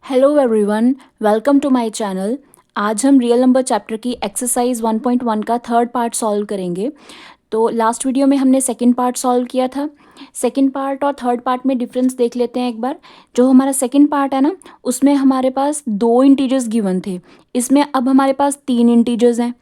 Hello everyone, welcome to my channel. आज हम real number chapter की एक्सरसाइज 1.1 का थर्ड पार्ट सॉल्व करेंगे। तो लास्ट वीडियो में हमने सेकंड पार्ट सॉल्व किया था। सेकंड पार्ट और थर्ड पार्ट में डिफरेंस देख लेते हैं एक बार। जो हमारा सेकंड पार्ट है ना, उसमें हमारे पास 2 इंटीजर्स गिवन थे। इसमें अब हमारे पास 3 इंटीजर्स हैं।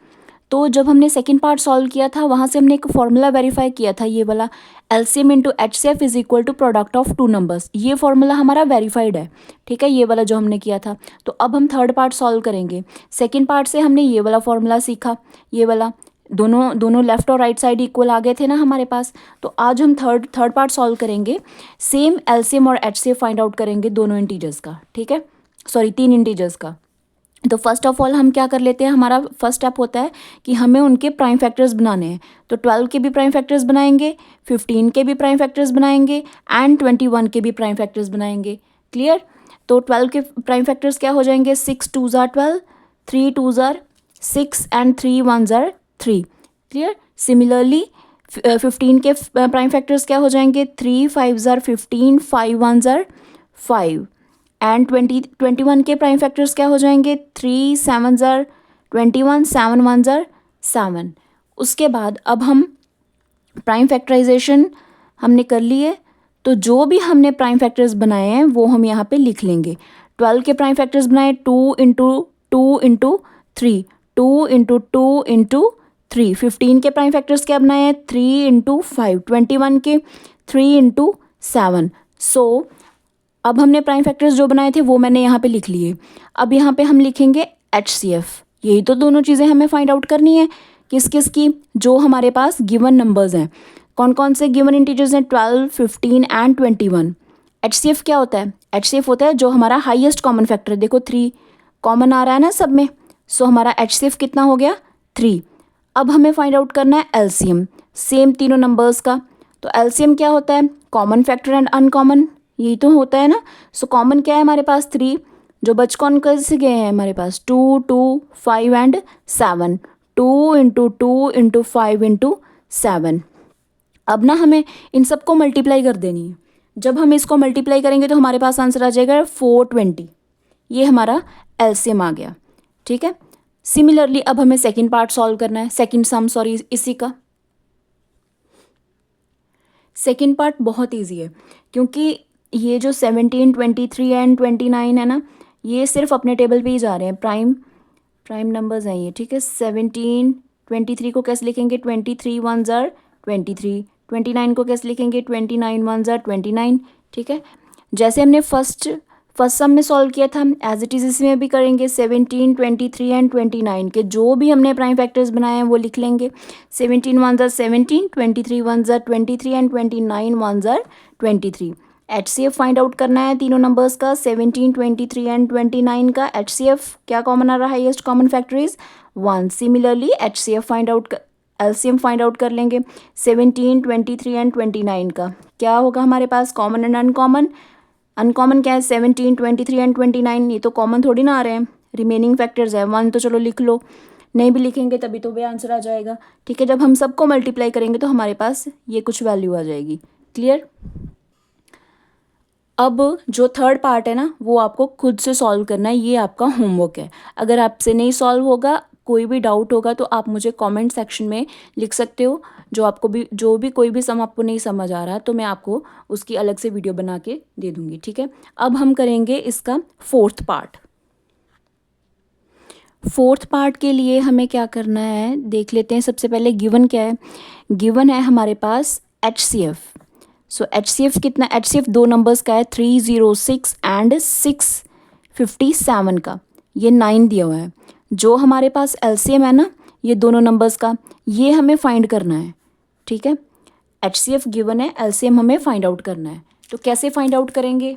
तो जब हमने सेकंड पार्ट सॉल्व किया था, वहाँ से हमने एक फॉर्मूला वेरीफाई किया था, ये वाला LCM into HCF is equal to product of two numbers. ये फॉर्मूला हमारा वेरीफाइड है, ठीक है, ये वाला जो हमने किया था। तो अब हम थर्ड पार्ट सॉल्व करेंगे। सेकंड पार्ट से हमने ये वाला फॉर्मूला सीखा, ये वाला दोनों दोनों लेफ्ट और राइट साइड इक्वल आ गए थे ना हमारे पास। तो आज हम थर्ड पार्ट सॉल्व करेंगे। सेम एलसीएम और एचसीएफ फाइंड आउट करेंगे दोनों इंटीजर्स का, ठीक है, सॉरी 3 इंटीजर्स का। तो फर्स्ट ऑफ ऑल हम क्या कर लेते हैं, हमारा फर्स्ट स्टेप होता है कि हमें उनके प्राइम फैक्टर्स बनाने हैं। तो 12 के भी प्राइम फैक्टर्स बनाएंगे, 15 के भी प्राइम फैक्टर्स बनाएंगे एंड 21 के भी प्राइम फैक्टर्स बनाएंगे। क्लियर? तो 12 के प्राइम फैक्टर्स क्या हो जाएंगे, 6 2s are 12, 3 2s are 6 and 3 1s are 3। Clear? Similarly 15 के प्राइम फैक्टर्स क्या हो जाएंगे, 3 5s are 15, 5 1s are 5 and 21 के प्राइम फैक्टर्स क्या हो जाएंगे, 3 7s are 21, 7 1s are 7। उसके बाद अब हम प्राइम फैक्टराइजेशन हमने कर लिए। तो जो भी हमने प्राइम फैक्टर्स बनाए हैं वो हम यहाँ पे लिख लेंगे। 12 के प्राइम फैक्टर्स बनाए 2 इंटू 2 इंटू 3, 2 इंटू 2 इंटू 3। 15 के प्राइम फैक्टर्स क्या बनाए हैं, 3 इंटू 5। 21 के 3 इंटू 7। सो अब हमने प्राइम फैक्टर्स जो बनाए थे वो मैंने यहाँ पे लिख लिए। अब यहाँ पे हम लिखेंगे HCF। यही तो दोनों चीज़ें हमें फाइंड आउट करनी है, किस किस की, जो हमारे पास गिवन नंबर्स हैं। कौन कौन से गिवन इंटीजर्स हैं, 12 15 एंड 21। HCF क्या होता है, HCF होता है जो हमारा हाईएस्ट कॉमन फैक्टर। देखो 3 कॉमन आ रहा है ना सब में, सो हमारा HCF कितना हो गया, 3। अब हमें फाइंड आउट करना है LCM, सेम तीनों नंबर्स का। तो LCM क्या होता है, कॉमन फैक्टर एंड अनकॉमन, यही तो होता है ना। सो कॉमन क्या है हमारे पास, 3। जो बच कौन कैसे गए हैं हमारे पास, 2 2 5 एंड 7। 2 into 2 into 5 into 7। अब ना हमें इन सबको मल्टीप्लाई कर देनी है। जब हम इसको मल्टीप्लाई करेंगे तो हमारे पास आंसर आ जाएगा 420। ये हमारा एलसीएम आ गया, ठीक है। सिमिलरली अब हमें सेकंड पार्ट सॉल्व करना है, सेकंड सम, सॉरी, इसी का। सेकंड पार्ट बहुत इजी है, क्योंकि ये जो 17 23 एंड 29 है ना, ये सिर्फ अपने टेबल पे ही जा रहे हैं, प्राइम नंबर्स हैं ये, ठीक है। 17 23 को कैसे लिखेंगे, 23 1s are 23। 29 को कैसे लिखेंगे, 29 1s are 29, ठीक है। जैसे हमने फर्स्ट सम में सॉल्व किया था, एज इट इज़ इसमें भी करेंगे। 17 23 एंड 29 के जो भी हमने प्राइम फैक्टर्स बनाए हैं वो लिख लेंगे। 17 1s are 17, 23 1s are 23 and 29 1s are 23। HCF find out करना है तीनों नंबर्स का, 17 23 एंड 29 का। HCF क्या कॉमन आ रहा है, highest common factor is 1। Similarly HCF find out, LCM find out कर लेंगे। 17 23 एंड 29 का क्या होगा हमारे पास, कॉमन एंड अनकॉमन। अनकॉमन क्या है, 17 23 एंड 29, ये तो कॉमन थोड़ी ना आ रहे हैं, रिमेनिंग फैक्टर्स है। 1 तो चलो लिख लो, नहीं भी लिखेंगे तभी तो वे आंसर आ जाएगा, ठीक है। जब हम सबको मल्टीप्लाई करेंगे तो हमारे पास ये कुछ वैल्यू आ जाएगी। क्लियर? अब जो थर्ड पार्ट है ना, वो आपको खुद से सॉल्व करना है, ये आपका होमवर्क है। अगर आपसे नहीं सॉल्व होगा, कोई भी डाउट होगा, तो आप मुझे कमेंट सेक्शन में लिख सकते हो। जो भी कोई भी सम आपको नहीं समझ आ रहा, तो मैं आपको उसकी अलग से वीडियो बना के दे दूँगी, ठीक है। अब हम करेंगे इसका फोर्थ पार्ट। फोर्थ पार्ट के लिए हमें क्या करना है देख लेते हैं। सबसे पहले गिवन क्या है, गिवन है हमारे पास HCF। सो HCF कितना, HCF 2 नंबर्स का है, 306 एंड 657 का, ये 9 दिया हुआ है। जो हमारे पास LCM है ना, ये दोनों नंबर्स का, ये हमें फाइंड करना है, ठीक है। HCF गिवन है, LCM हमें फाइंड आउट करना है। तो कैसे फाइंड आउट करेंगे,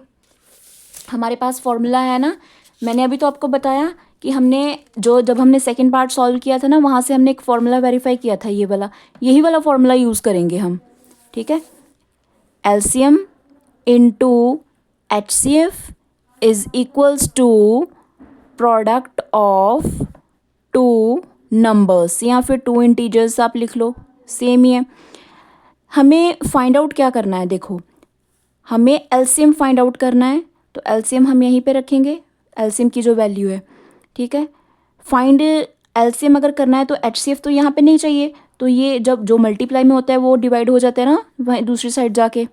हमारे पास फॉर्मूला है ना, मैंने अभी तो आपको बताया कि हमने जब हमने सेकंड पार्ट सॉल्व किया था ना, वहाँ से हमने एक फॉर्मूला वेरीफाई किया था, ये वाला, यही वाला फॉर्मूला यूज़ करेंगे हम, ठीक है। LCM into HCF is equals to product of 2 numbers, या फिर 2 इंटीजर्स आप लिख लो, सेम ही है। हमें फाइंड आउट क्या करना है, देखो हमें LCM फाइंड आउट करना है। तो LCM हम यहीं पे रखेंगे, एलसीएम की जो वैल्यू है, ठीक है। फाइंड एलसीएम अगर करना है तो एचसीएफ तो यहाँ पे नहीं चाहिए, तो ये जब जो मल्टीप्लाई में होता है वो डिवाइड हो जाता है ना वहीं दूसरी साइड जाके।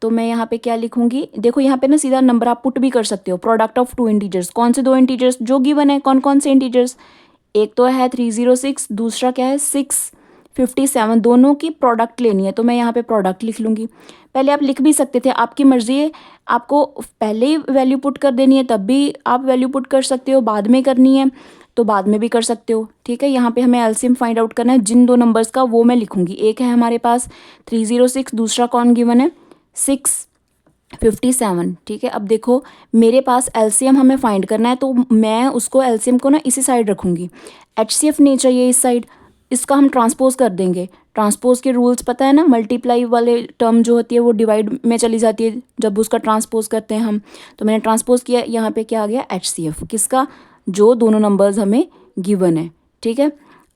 तो मैं यहाँ पे क्या लिखूंगी, देखो यहाँ पे ना सीधा नंबर आप पुट भी कर सकते हो, प्रोडक्ट ऑफ टू इंटीजर्स। कौन से दो इंटीजर्स जो गिवन है, कौन कौन से इंटीजर्स, एक तो है 306, दूसरा क्या है 657, दोनों की प्रोडक्ट लेनी है, तो मैं यहाँ पे प्रोडक्ट लिख लूँगी। पहले आप लिख भी सकते थे, आपकी मर्ज़ी है, आपको पहले ही वैल्यू पुट कर देनी है तब भी आप वैल्यू पुट कर सकते हो, बाद में करनी है तो बाद में भी कर सकते हो, ठीक है। यहाँ पे हमें एलसीएम फाइंड आउट करना है जिन दो नंबर्स का, वो मैं लिखूँगी। एक है हमारे पास 306, दूसरा कौन गिवन है 657, ठीक है। अब देखो मेरे पास एलसीएम हमें फाइंड करना है, तो मैं उसको एलसीएम को ना इसी साइड रखूँगी, एचसीएफ नहीं चाहिए इस साइड, इसका हम ट्रांसपोज कर देंगे। ट्रांसपोज के रूल्स पता है ना, मल्टीप्लाई वाले टर्म जो होती है वो डिवाइड में चली जाती है जब उसका ट्रांसपोज करते हैं हम, तो मैंने ट्रांसपोज किया, यहाँ पे क्या आ गया एचसीएफ, किसका, जो दोनों नंबर्स हमें गिवन है, ठीक है।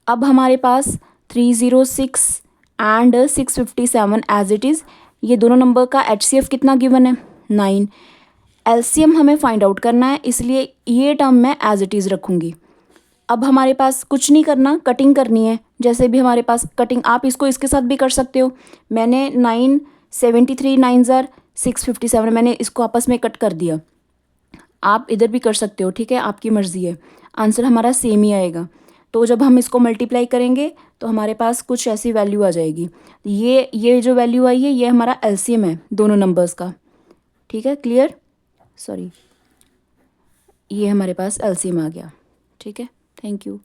अब हमारे पास 306 एंड 657 एज इट इज़, ये दोनों नंबर का एचसीएफ कितना गिवन है 9। एलसीएम हमें फाइंड आउट करना है, इसलिए ये टर्म मैं एज इट इज़ रखूँगी। अब हमारे पास कुछ नहीं करना, कटिंग करनी है। जैसे भी हमारे पास कटिंग, आप इसको इसके साथ भी कर सकते हो। मैंने 973 9 ज़ार 657, मैंने इसको आपस में कट कर दिया, आप इधर भी कर सकते हो, ठीक है, आपकी मर्ज़ी है। आंसर हमारा सेम ही आएगा। तो जब हम इसको मल्टीप्लाई करेंगे तो हमारे पास कुछ ऐसी वैल्यू आ जाएगी। ये जो वैल्यू आई है ये हमारा एलसीएम है दोनों नंबर्स का, ठीक है, क्लियर, सॉरी, ये हमारे पास एलसीएम आ गया, ठीक है। Thank you.